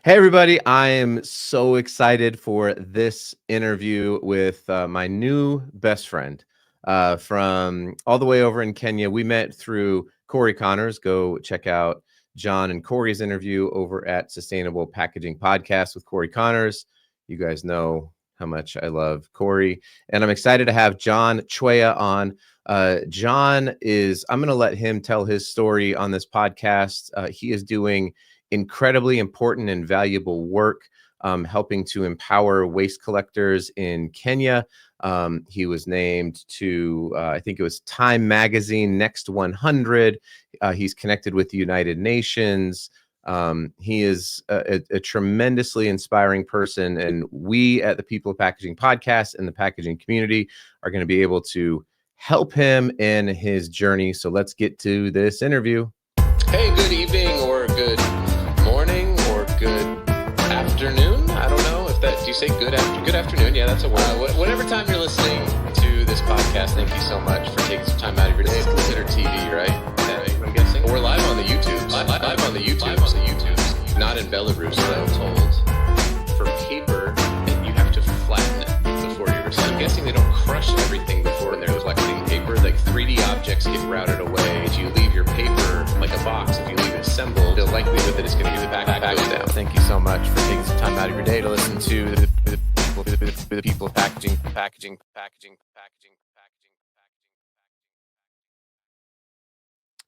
Hey, everybody. I am so excited for this interview with my new best friend from all the way over in Kenya. We met through Corey Connors. Go check out John and Corey's interview over at Sustainable Packaging Podcast with Corey Connors. You guys know how much I love Corey. And I'm excited to have John Chweya on. I'm going to let him tell his story on this podcast. He is doing incredibly important and valuable work helping to empower waste collectors in Kenya. He was named to, I think it was Time Magazine Next 100. He's connected with the United Nations. He is a tremendously inspiring person, and we at the People of Packaging podcast and the packaging community are going to be able to help him in his journey. So let's get to this interview. Hey, good evening or good morning or good afternoon. I don't know if that, do you say good afternoon? Yeah, that's a word. Whatever time you're listening to this podcast, thank you so much for taking some time out of your day. It's considered TV, right? I'm guessing. We're live on the YouTube. Live on the YouTube. Not in Belarus, though. Told. For paper, you have to flatten it before you receive. I'm guessing they don't crush everything before they're collecting paper. Like 3D objects get routed away. If you leave your paper like a box, if you leave it assembled, the likelihood that it's going to get the back goes down. Thank you so much for taking some time out of your day to listen to the people of packaging.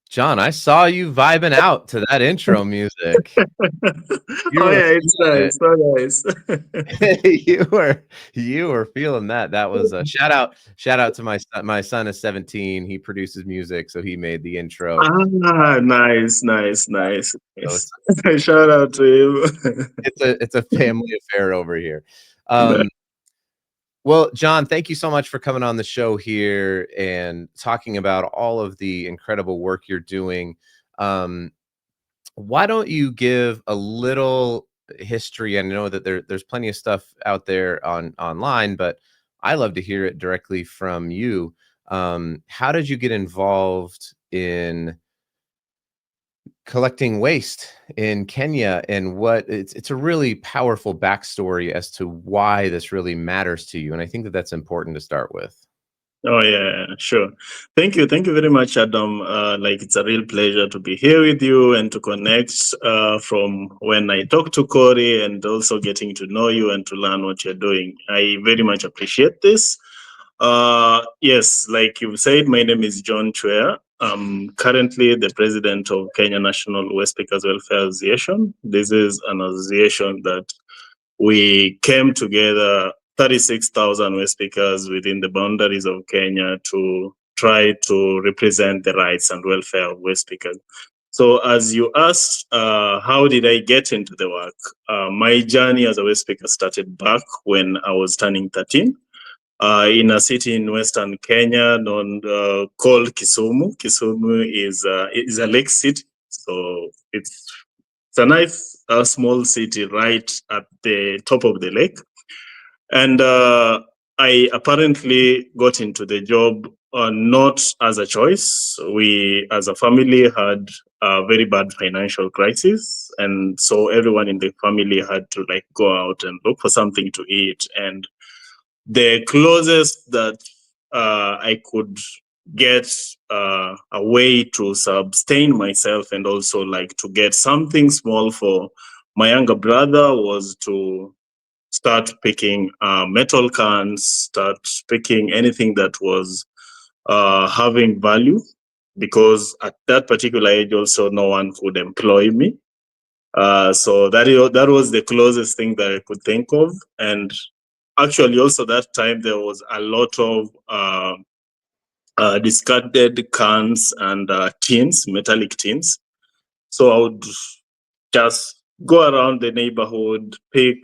John, I saw you vibing out to that intro music. Oh yeah, it's nice. So nice. You were feeling that. That was a shout out to my son. My son is 17. He produces music, so he made the intro. Nice. Shout out to him. It's a family affair over here. Well, John, thank you so much for coming on the show here and talking about all of the incredible work you're doing. Why don't you give a little history? I know that there's plenty of stuff out there online, but I love to hear it directly from you. How did you get involved in collecting waste in Kenya, and it's a really powerful backstory as to why this really matters to you, and I think that that's important to start with. Oh yeah, sure. Thank you very much, Adam. Like it's a real pleasure to be here with you and to connect from when I talk to Corey and also getting to know you and to learn what you're doing. I very much appreciate this. Yes, like you said, my name is John Chweya. I'm currently the president of Kenya National Waste Pickers Welfare Association. This is an association that we came together 36,000 waste pickers within the boundaries of Kenya to try to represent the rights and welfare of waste pickers. So as you asked, how did I get into the work? My journey as a waste picker started back when I was turning 13. In a city in Western Kenya called Kisumu. Kisumu is a lake city, so it's a nice small city right at the top of the lake. And I apparently got into the job not as a choice. We, as a family, had a very bad financial crisis, and so everyone in the family had to go out and look for something to eat. And the closest that I could get a way to sustain myself and also to get something small for my younger brother was to start picking metal cans, start picking anything that was having value, because at that particular age also no one could employ me. So that was the closest thing that I could think of. And actually, also that time there was a lot of discarded cans and tins, metallic tins. So I would just go around the neighborhood, pick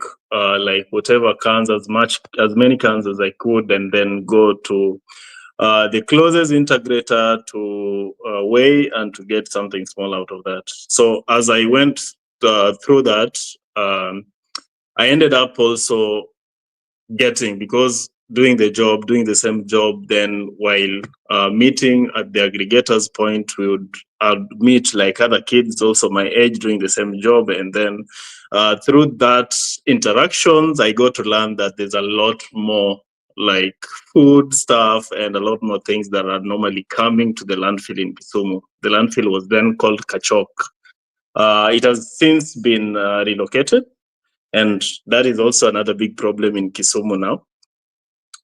whatever cans, as many cans as I could, and then go to the closest integrator to weigh and to get something small out of that. So as I went through that, I ended up also getting, because doing the same job. Then while meeting at the aggregator's point, we would meet like other kids also my age doing the same job. And then through that interactions, I got to learn that there's a lot more like food stuff and a lot more things that are normally coming to the landfill in Kisumu. The landfill was then called Kachok. It has since been relocated, and that is also another big problem in Kisumu now.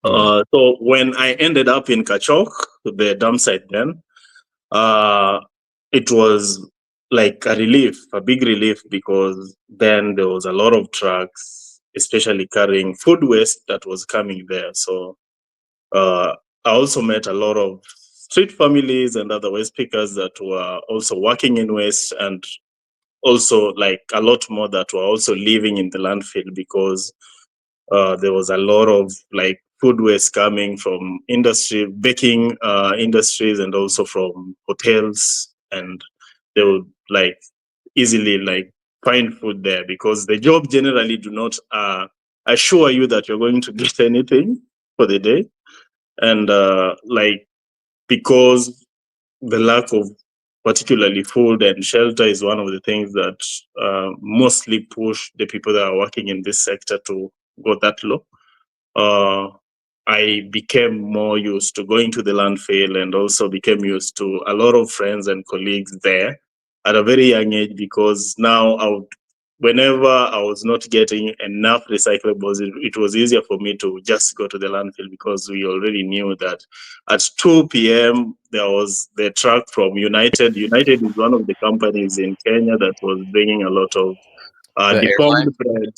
So when I ended up in Kachok, the dump site then, it was like a relief, a big relief, because then there was a lot of trucks, especially carrying food waste that was coming there. So I also met a lot of street families and other waste pickers that were also working in waste, and also like a lot more that were also living in the landfill, because there was a lot of like food waste coming from baking industries, and also from hotels, and they would like easily like find food there, because the job generally do not assure you that you're going to get anything for the day. And like, because the lack of particularly food and shelter is one of the things that mostly push the people that are working in this sector to go that low. I became more used to going to the landfill, and also became used to a lot of friends and colleagues there at a very young age, because now whenever I was not getting enough recyclables, it was easier for me to just go to the landfill, because we already knew that at 2 p.m. there was the truck from United. United is one of the companies in Kenya that was bringing a lot of The deformed airline, bread.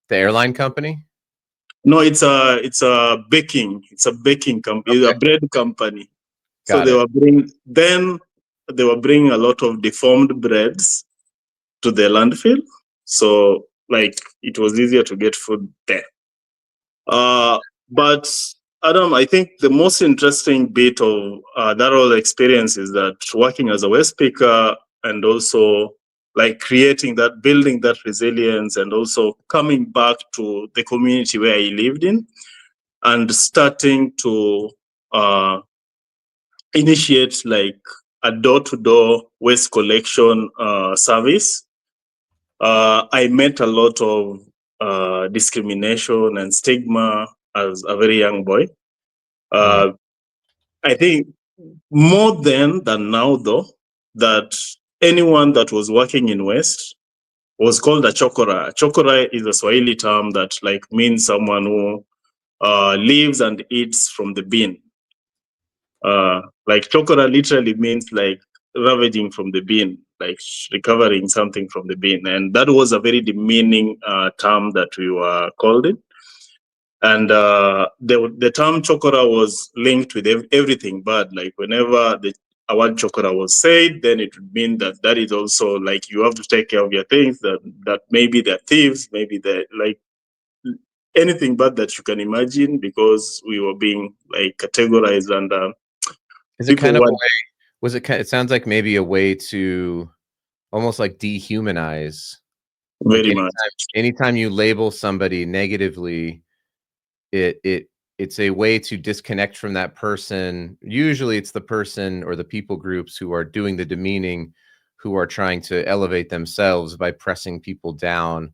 the airline company. No, it's a baking company, Okay, a bread company. So got it. they were bringing a lot of deformed breads to the landfill. So like it was easier to get food there. But Adam, I think the most interesting bit of that whole experience is that working as a waste picker, and also like building that resilience, and also coming back to the community where I lived in, and starting to initiate like a door-to-door waste collection service. I met a lot of discrimination and stigma as a very young boy. I think more then than now, though, that anyone that was working in waste was called a chokora. Chokora is a Swahili term that like means someone who lives and eats from the bin. Like chokora literally means like ravaging from the bin, like recovering something from the bin, and that was a very demeaning term that we were called it. And the term chokora was linked with everything bad. Like whenever a word chokora was said, then it would mean that is also like you have to take care of your things. That maybe they're thieves, maybe they're like anything bad that you can imagine, because we were being like categorized under. Is it kind of a way? It sounds like maybe a way to almost like dehumanize. Like Very much. anytime you label somebody negatively, it's a way to disconnect from that person. Usually it's the person or the people groups who are doing the demeaning, who are trying to elevate themselves by pressing people down.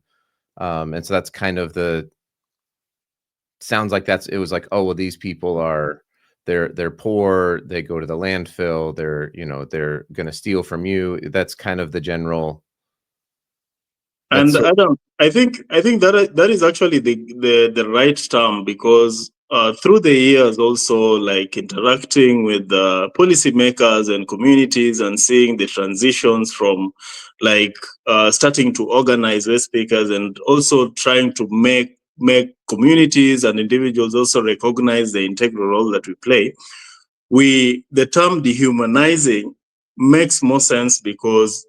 And so that's kind of sounds like it was like, oh, well, these people are, they're poor, they go to the landfill, they're going to steal from you. That's kind of the general. And Adam, I think that is actually the right term, because through the years also like interacting with policymakers and communities, and seeing the transitions from like starting to organize waste pickers, and also trying to make communities and individuals also recognize the integral role that we play. The term dehumanizing makes more sense, because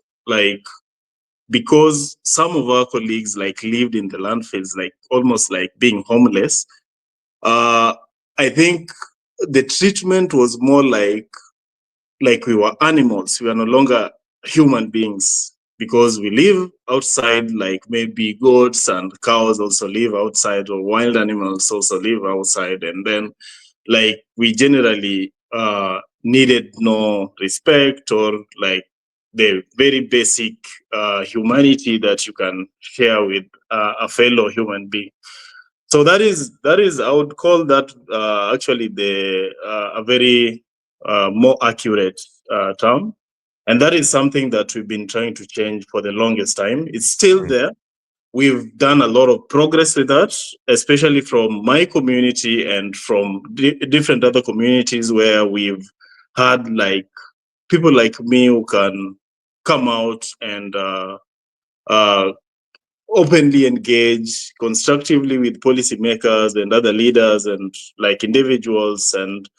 some of our colleagues like lived in the landfills, like almost like being homeless. I think the treatment was more like we were animals. We are no longer human beings. because we live outside, like maybe goats and cows also live outside, or wild animals also live outside. And then like we generally needed no respect, or like the very basic humanity that you can share with a fellow human being. So that is I would call that actually the a very more accurate term, and that is something that we've been trying to change for the longest time. It's still there. We've done a lot of progress with that, especially from my community and from different other communities where we've had like people like me who can come out and uh, openly engage constructively with policymakers and other leaders and like individuals, and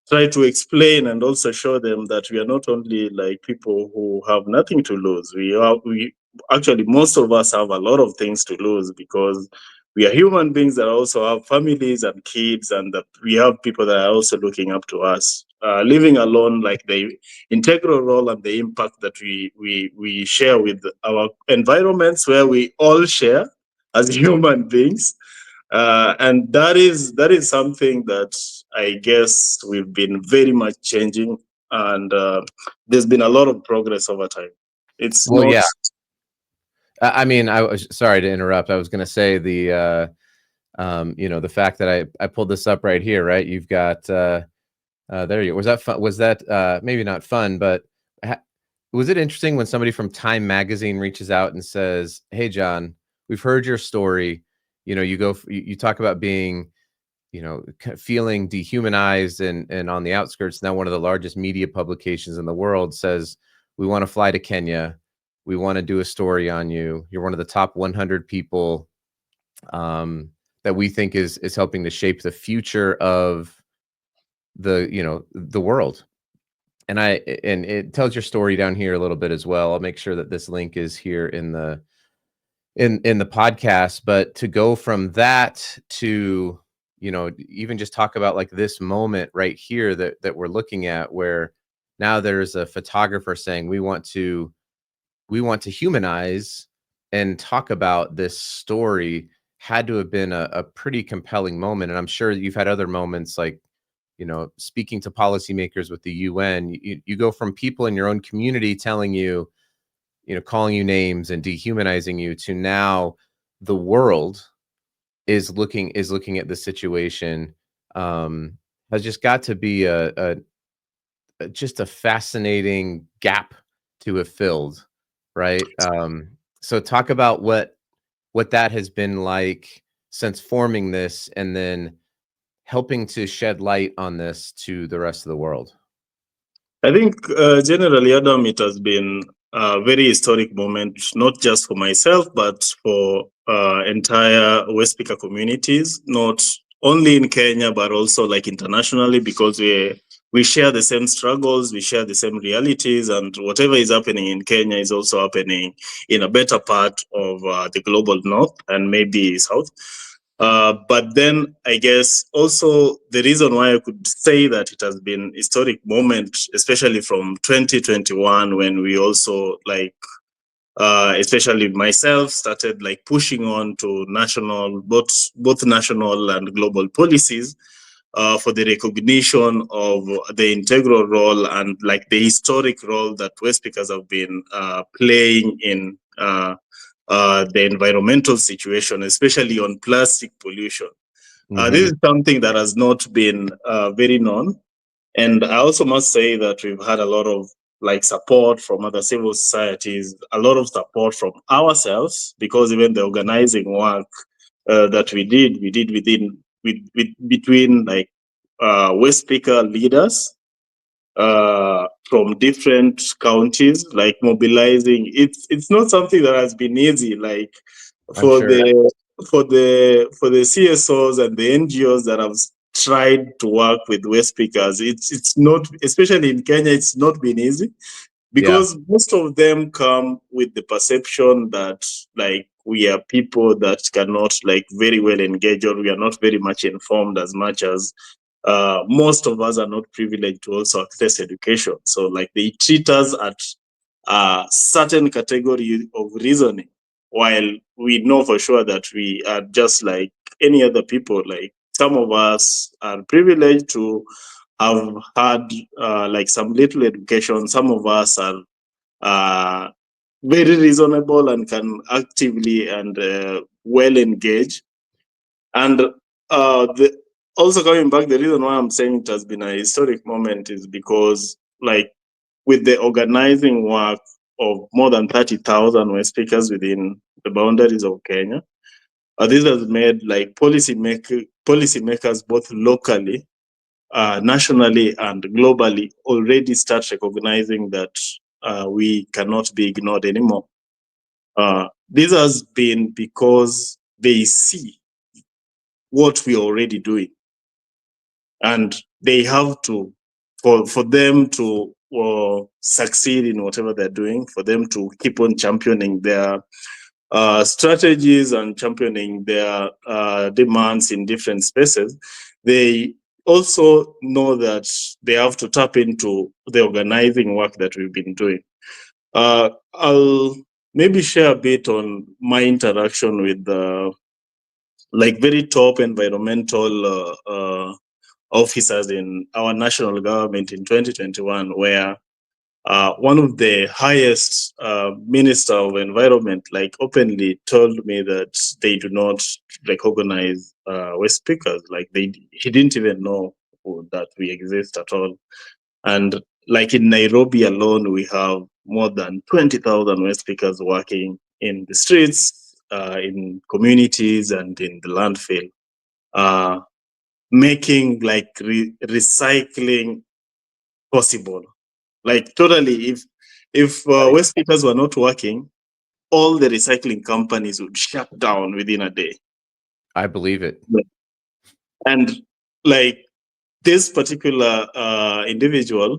try to explain and also show them that we are not only like people who have nothing to lose. We actually, most of us have a lot of things to lose, because we are human beings that also have families and kids, and that we have people that are also looking up to us. Living alone, like the integral role and the impact that we share with our environments, where we all share as human beings, and that is something that I guess we've been very much changing, and there's been a lot of progress over time. It's Well, not. yeah. I mean, I was sorry to interrupt. I was going to say the fact that I pulled this up right here, right? You've got there you go. Was that fun? Was that maybe not fun, but was it interesting when somebody from Time Magazine reaches out and says, "Hey, John, we've heard your story. You talk about being, feeling dehumanized and on the outskirts. Now, one of the largest media publications in the world says we want to fly to Kenya. We want to do a story on you. You're one of the top 100 people that we think is helping to shape the future of the world." And it tells your story down here a little bit as well. I'll make sure that this link is here in the podcast. But to go from that to, even just talk about like this moment right here that we're looking at, where now there's a photographer saying we want to humanize and talk about this story, had to have been a pretty compelling moment. And I'm sure you've had other moments, like, speaking to policymakers with the UN. You go from people in your own community telling you, calling you names and dehumanizing you, to now the world is looking at the situation. Has just got to be just a fascinating gap to have filled, right? So talk about what that has been like since forming this, and then helping to shed light on this to the rest of the world. I think generally, Adam, it has been a very historic moment, not just for myself, but for entire West Speaker communities, not only in Kenya, but also like internationally, because we share the same struggles, we share the same realities, and whatever is happening in Kenya is also happening in a better part of the global north and maybe south. But then I guess also the reason why I could say that it has been historic moment, especially from 2021, when we also like, especially myself, started like pushing on to national, both national and global policies, for the recognition of the integral role and like the historic role that West speakers have been playing in the environmental situation, especially on plastic pollution. This is something that has not been very known. And I also must say that we've had a lot of like support from other civil societies, a lot of support from ourselves, because even the organizing work that we did between like West Speaker leaders from different counties, like mobilizing. It's not something that has been easy. Like I'm for sure. the CSOs and the NGOs that have tried to work with West speakers, it's not, especially in Kenya, it's not been easy, because most of them come with the perception that like we are people that cannot like very well engage, or we are not very much informed, as much as most of us are not privileged to also access education. So like they treat us at a certain category of reasoning, while we know for sure that we are just like any other people. Like some of us are privileged to have had like some little education. Some of us are uh, very reasonable and can actively and well engage. And also coming back, the reason why I'm saying it has been a historic moment is because, like, with the organizing work of more than 30,000 West speakers within the boundaries of Kenya, this has made like policymakers both locally, nationally, and globally already start recognizing that we cannot be ignored anymore. This has been because they see what we're already doing, and they have to, for them to succeed in whatever they're doing, for them to keep on championing their strategies and championing their demands in different spaces. They also know that they have to tap into the organizing work that we've been doing. I'll maybe share a bit on my interaction with the like very top environmental officers in our national government in 2021, where one of the highest minister of environment like openly told me that they do not recognize West speakers. Like he didn't even know that we exist at all. And like in Nairobi alone, we have more than 20,000 West speakers working in the streets, in communities, and in the landfill, making like recycling possible. Like totally, if West speakers were not working, all the recycling companies would shut down within a day. I believe it. And like this particular individual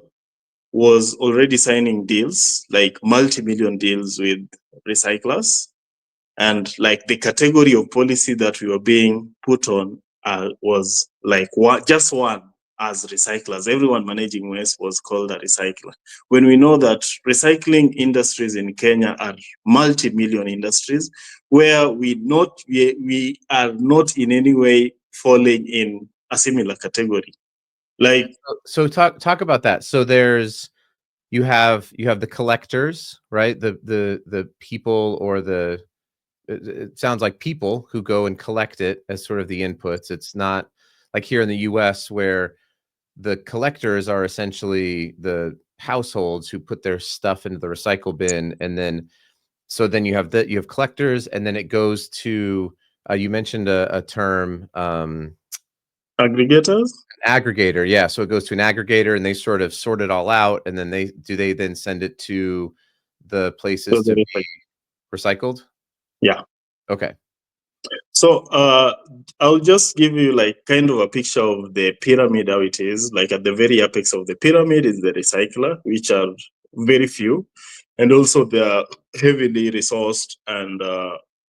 was already signing deals, like multi-million deals with recyclers. And like the category of policy that we were being put on was like just one, as recyclers. Everyone managing waste was called a recycler. When we know that recycling industries in Kenya are multi-million industries, where we are not in any way falling in a similar category. Like, So talk about that. So you have the collectors, right? The people, or it sounds like people who go and collect it as sort of the inputs. It's not like here in the US where the collectors are essentially the households who put their stuff into the recycle bin, and then you have collectors, and then it goes to you mentioned a term, aggregators. aggregator. Yeah, so it goes to an aggregator, and they sort of sort it all out, and then they then send it to the places So to there be recycled. Yeah. Okay. So I'll just give you like kind of a picture of the pyramid, how it is. Like at the very apex of the pyramid is the recycler, which are very few, and also they are heavily resourced, and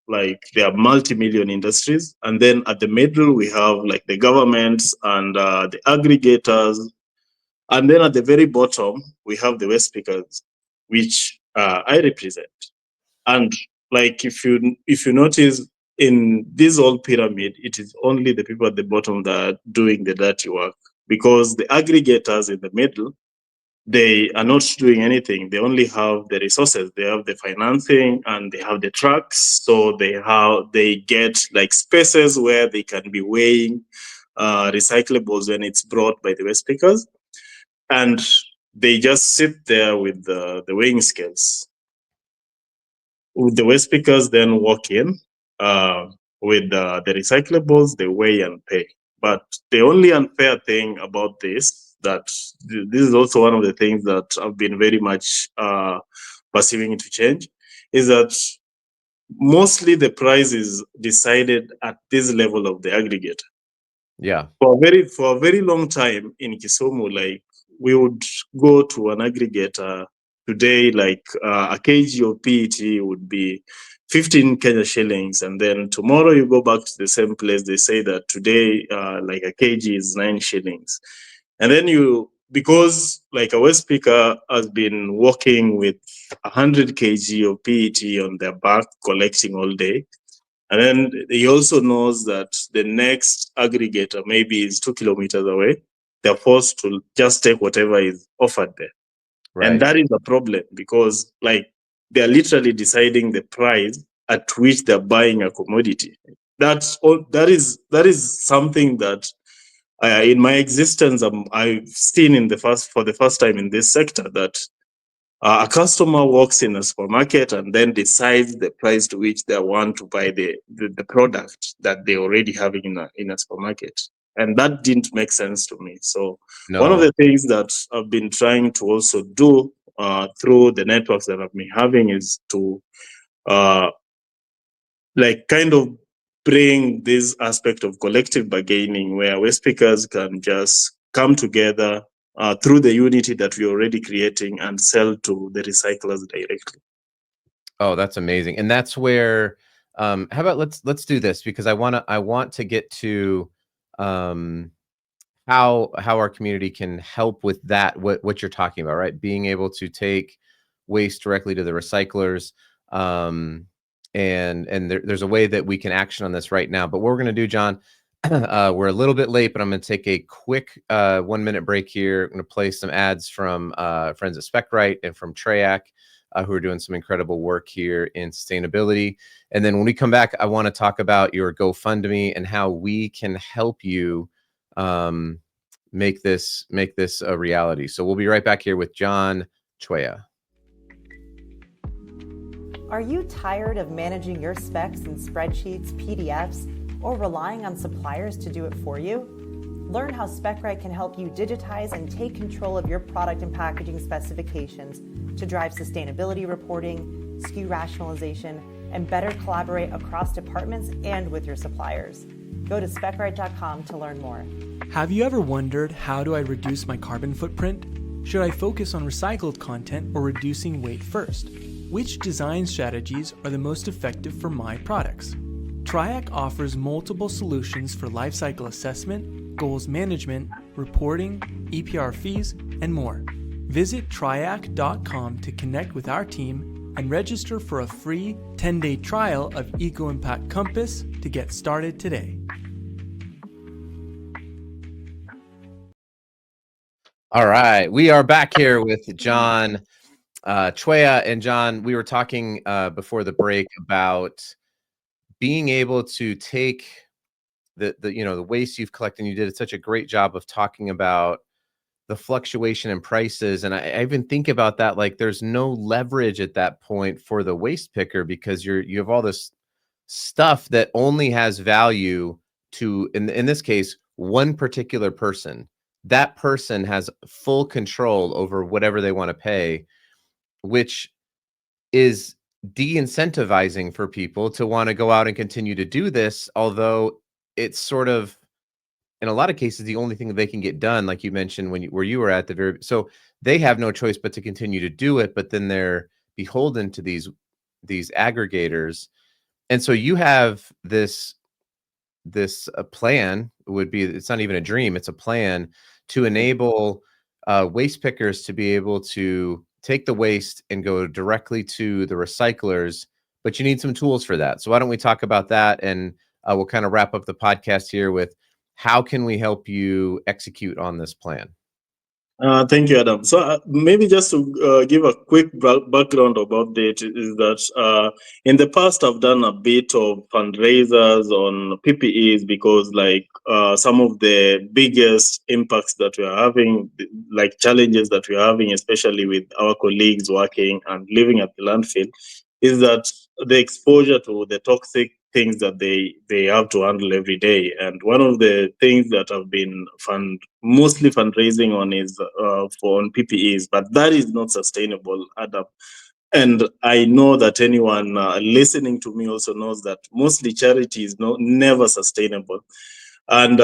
like they are multi-million industries. And then at the middle we have like the governments and the aggregators, and then at the very bottom we have the waste pickers, which I represent. And like if you notice, in this old pyramid, it is only the people at the bottom that are doing the dirty work, because the aggregators in the middle, they are not doing anything. They only have the resources, they have the financing, and they have the trucks. So they get like spaces where they can be weighing recyclables when it's brought by the waste pickers, and they just sit there with the weighing scales. The waste pickers then walk in with the recyclables, they weigh and pay. But the only unfair thing about this, that this is also one of the things that I've been very much pursuing to change, is that mostly the price is decided at this level of the aggregator. Yeah. For a very long time in Kisumu, like we would go to an aggregator today, like a kg of PET would be 15 Kenya shillings, and then tomorrow you go back to the same place, they say that today like a kg is 9 shillings. And then because like a waste picker has been working with 100 kg of PET on their back, collecting all day. And then he also knows that the next aggregator maybe is 2 kilometers away. They're forced to just take whatever is offered there. And Right. that is a problem because, like, they're literally deciding the price at which they're buying a commodity. That's all. That is something that, in my existence, I've seen for the first time in this sector, that a customer walks in a supermarket and then decides the price to which they want to buy the product that they already have in a supermarket. And that didn't make sense to me. So one of No. the things that I've been trying to also do through the networks that I've been having is to uh, like kind of bring this aspect of collective bargaining where waste pickers can just come together through the unity that we're already creating and sell to the recyclers directly. Oh, that's amazing. And that's where how about let's do this, because I want to get to um how our community can help with that, what you're talking about, right? Being able to take waste directly to the recyclers. And there's a way that we can action on this right now. But what we're going to do, John, we're a little bit late, but I'm going to take a quick 1 minute break here. I'm going to play some ads from friends at SpecRite and from Chueya, who are doing some incredible work here in sustainability. And then when we come back, I want to talk about your GoFundMe and how we can help you make this a reality. So we'll be right back here with John Chweya. Are you tired of managing your specs in spreadsheets, PDFs, or relying on suppliers to do it for you? Learn how SpecRite can help you digitize and take control of your product and packaging specifications to drive sustainability reporting, SKU rationalization, and better collaborate across departments and with your suppliers. Go to SpecRite.com to learn more. Have you ever wondered, how do I reduce my carbon footprint? Should I focus on recycled content or reducing weight first? Which design strategies are the most effective for my products? Triac offers multiple solutions for lifecycle assessment, goals management, reporting, EPR fees, and more. Visit triac.com to connect with our team and register for a free 10-day trial of Eco Impact Compass to get started today. All right, we are back here with John Chweya. And John, we were talking before the break about being able to take the waste you've collected. You did such a great job of talking about the fluctuation in prices. And I even think about that, like there's no leverage at that point for the waste picker, because you have all this stuff that only has value to, in this case, one particular person. That person has full control over whatever they want to pay, which is de-incentivizing for people to want to go out and continue to do this, although it's sort of, in a lot of cases, the only thing that they can get done, like you mentioned where you were at the very, so they have no choice but to continue to do it, but then they're beholden to these aggregators. And so you have this plan, it's not even a dream, it's a plan to enable waste pickers to be able to take the waste and go directly to the recyclers, but you need some tools for that. So why don't we talk about that, and we'll kind of wrap up the podcast here with how can we help you execute on this plan? Thank you, Adam. So maybe just to give a quick background about it is that in the past I've done a bit of fundraisers on PPEs because some of the biggest impacts that we're having, like challenges that we're having, especially with our colleagues working and living at the landfill, is that the exposure to the toxic things that they have to handle every day. And one of the things that I've been mostly fundraising on is on PPEs, but that is not sustainable, Adam. And I know that anyone listening to me also knows that mostly charity is never sustainable. And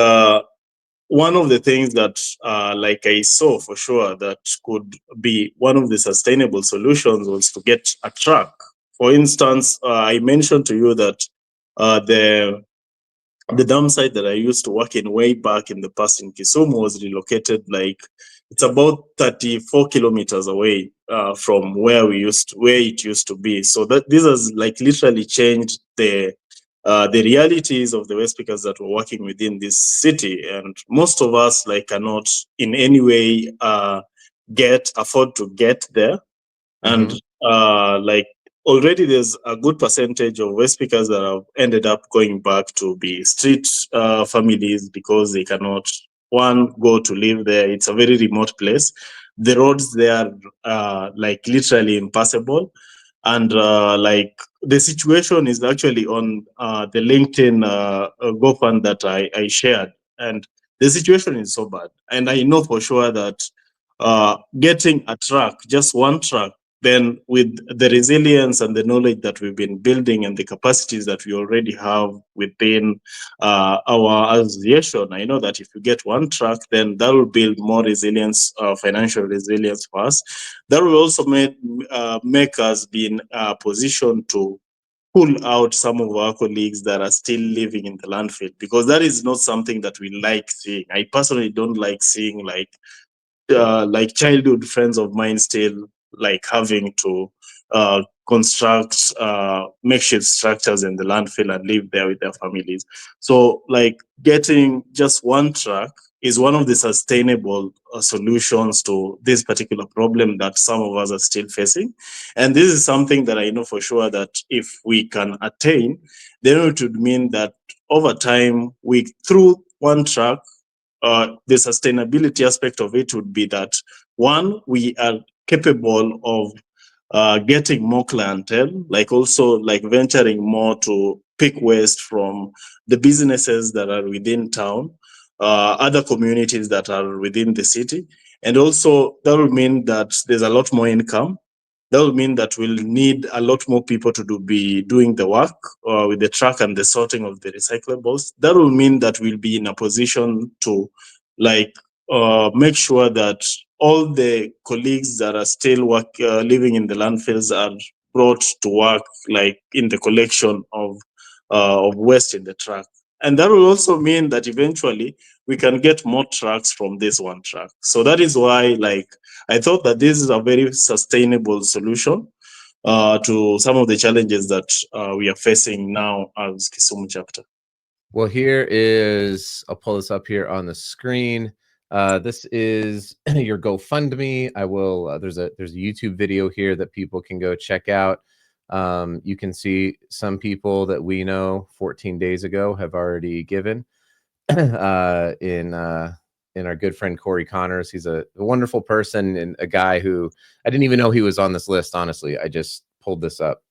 one of the things that I saw for sure that could be one of the sustainable solutions was to get a truck. For instance, I mentioned to you that the dump site that I used to work in way back in the past in Kisumu was relocated It's about 34 kilometers away from where it used to be. So that this has like literally changed the realities of the West speakers that were working within this city, and most of us like cannot in any way afford to get there. And like already there's a good percentage of West speakers that have ended up going back to be street families because they cannot one go to live there. It's a very remote place. The roads there are like literally impassable, and like the situation is actually on the LinkedIn GoFund that I shared, and the situation is so bad. And I know for sure that getting a truck, just one truck, then with the resilience and the knowledge that we've been building and the capacities that we already have within our association, I know that if you get one truck, then that will build more resilience, financial resilience for us. That will also make us be in a position to pull out some of our colleagues that are still living in the landfill, because that is not something that we like seeing. I personally don't like seeing like childhood friends of mine still like having to construct makeshift structures in the landfill and live there with their families. So like getting just one truck is one of the sustainable solutions to this particular problem that some of us are still facing. And this is something that I know for sure that if we can attain, then it would mean that over time, through one truck, the sustainability aspect of it would be that one, we are capable of getting more clientele, like also like venturing more to pick waste from the businesses that are within town, other communities that are within the city. And also that will mean that there's a lot more income. That will mean that we'll need a lot more people to be doing the work with the truck and the sorting of the recyclables. That will mean that we'll be in a position to like make sure that all the colleagues that are still living in the landfills are brought to work like in the collection of waste in the truck. And that will also mean that eventually we can get more trucks from this one truck. So that is why like I thought that this is a very sustainable solution to some of the challenges that we are facing now as Kisumu chapter. Well, here is, I'll pull this up here on the screen. This is your GoFundMe. I will, there's a YouTube video here that people can go check out. You can see some people that we know 14 days ago have already given in our good friend Corey Connors. He's a wonderful person and a guy who I didn't even know he was on this list. Honestly, I just pulled this up.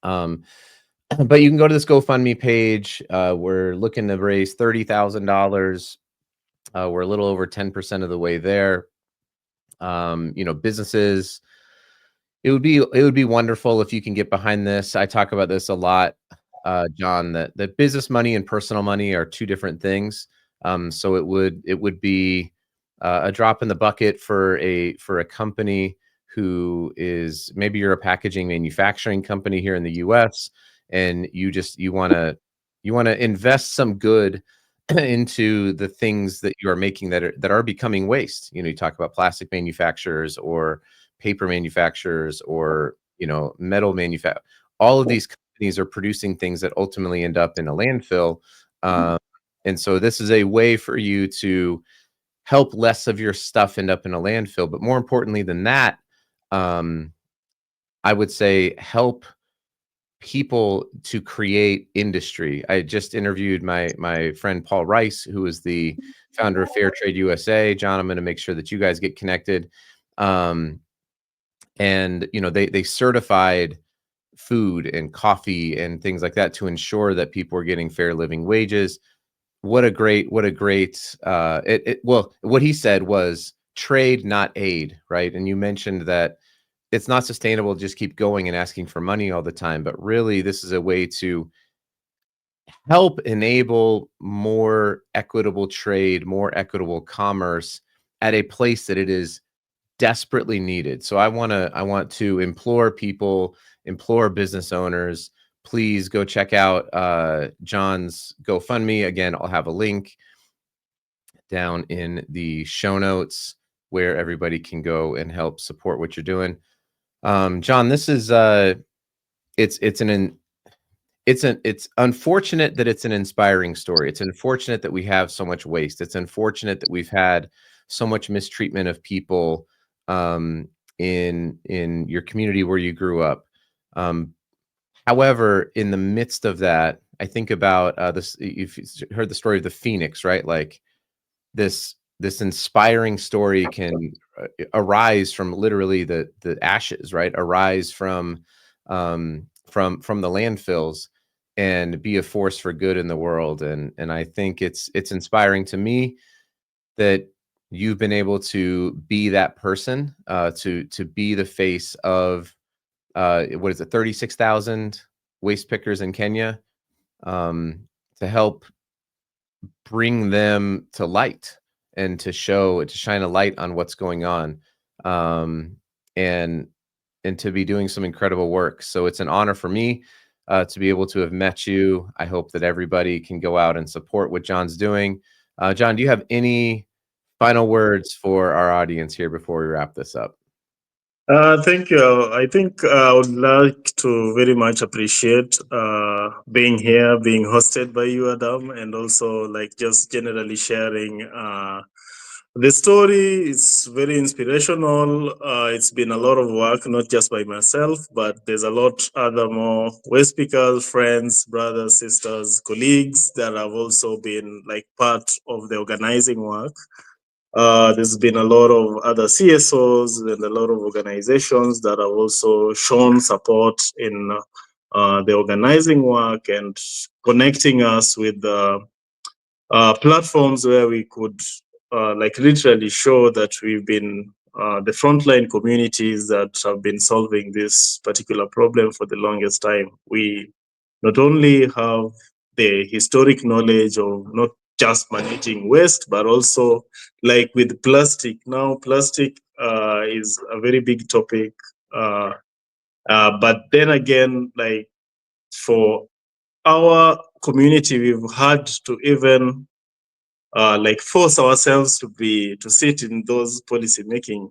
But you can go to this GoFundMe page. We're looking to raise $30,000. We're a little over 10% of the way there. You know, businesses, it would be wonderful if you can get behind this. I talk about this a lot, John, that business money and personal money are two different things. So it would be a drop in the bucket for a company who is, maybe you're a packaging manufacturing company here in the US, and you want to invest some good into the things that you are making that are becoming waste. You know, you talk about plastic manufacturers or paper manufacturers or, you know, metal manufacturers. All of these companies are producing things that ultimately end up in a landfill. And so this is a way for you to help less of your stuff end up in a landfill. But more importantly than that, I would say help people to create industry. I just interviewed my friend Paul Rice, who is the founder of Fair Trade USA. John, I'm going to make sure that you guys get connected. And you know, they certified food and coffee and things like that to ensure that people are getting fair living wages. What a great well, what he said was trade, not aid, right? And you mentioned that it's not sustainable to just keep going and asking for money all the time, but really this is a way to help enable more equitable trade, more equitable commerce at a place that it is desperately needed. So I want to implore people, implore business owners, please go check out John's GoFundMe. Again, I'll have a link down in the show notes. where everybody can go and help support what you're doing. John, this is it's unfortunate that it's an inspiring story. It's unfortunate that we have so much waste. It's unfortunate that we've had so much mistreatment of people in your community where you grew up. However, in the midst of that, I think about this. You've heard the story of the Phoenix, right? Like this inspiring story can arise from literally the ashes, right? Arise from the landfills and be a force for good in the world. And I think it's inspiring to me that you've been able to be that person, to be the face of what is it, 36,000 waste pickers in Kenya, to help bring them to light and to shine a light on what's going on, and to be doing some incredible work. So it's an honor for me to be able to have met you. I hope that everybody can go out and support what John's doing. John, do you have any final words for our audience here before we wrap this up? Thank you. I think I would like to very much appreciate being here, being hosted by you, Adam, and also like just generally sharing the story. Is very inspirational. It's been a lot of work, not just by myself, but there's a lot other more waste speakers, friends, brothers, sisters, colleagues that have also been like part of the organizing work. There's been a lot of other CSOs and a lot of organizations that have also shown support in the organizing work and connecting us with platforms where we could like literally show that we've been the frontline communities that have been solving this particular problem for the longest time. We not only have the historic knowledge of not just managing waste, but also like with plastic. Now, plastic is a very big topic. But then again, like for our community, we've had to even like force ourselves to sit in those policy making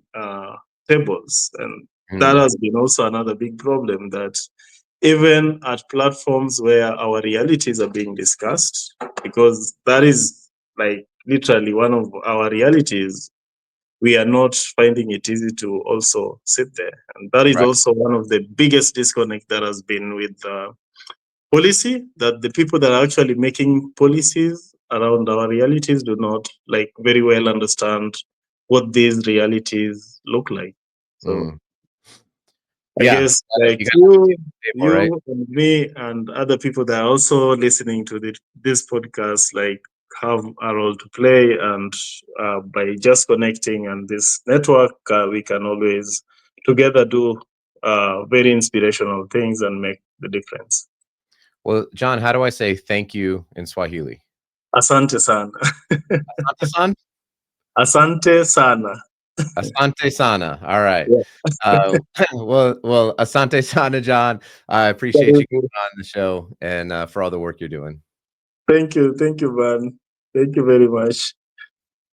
tables, and that has been also another big problem, that even at platforms where our realities are being discussed, because that is like literally one of our realities, we are not finding it easy to also sit there, and that is Right. also one of the biggest disconnect that has been with policy, that the people that are actually making policies around our realities do not like very well understand what these realities look like. So I Yeah, guess like you got to have the table, right? you and me and other people that are also listening to this podcast like have a role to play, and by just connecting and this network, we can always together do very inspirational things and make the difference. Well, John, how do I say thank you in Swahili? Asante sana. Asante-san? Asante sana. Asante sana. All right. Yeah. Well, asante sana, John. I appreciate you coming on the show and for all the work you're doing. Thank you, man. Thank you very much.